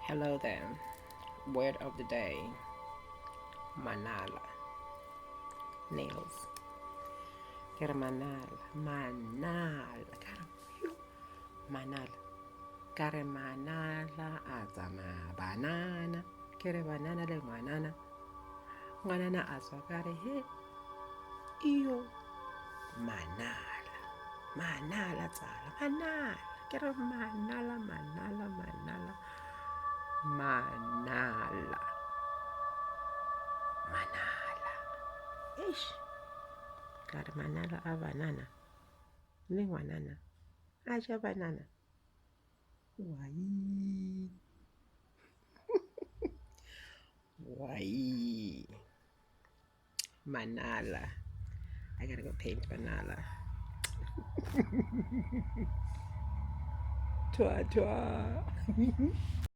Hello there. Word of the day, manala. Nails. Kera manala. Manala. Manala. Kare manala azama banana. Kere banana le manana. Manana azwa kare he. Iyo. Manala. Manala tsala. Manala. Kere manala, manala, manala. Manala. Manala. Ish. Kare manala a banana. Le banana. Aja banana. Why? Why? Manala. I gotta go paint Manala. Twa twa.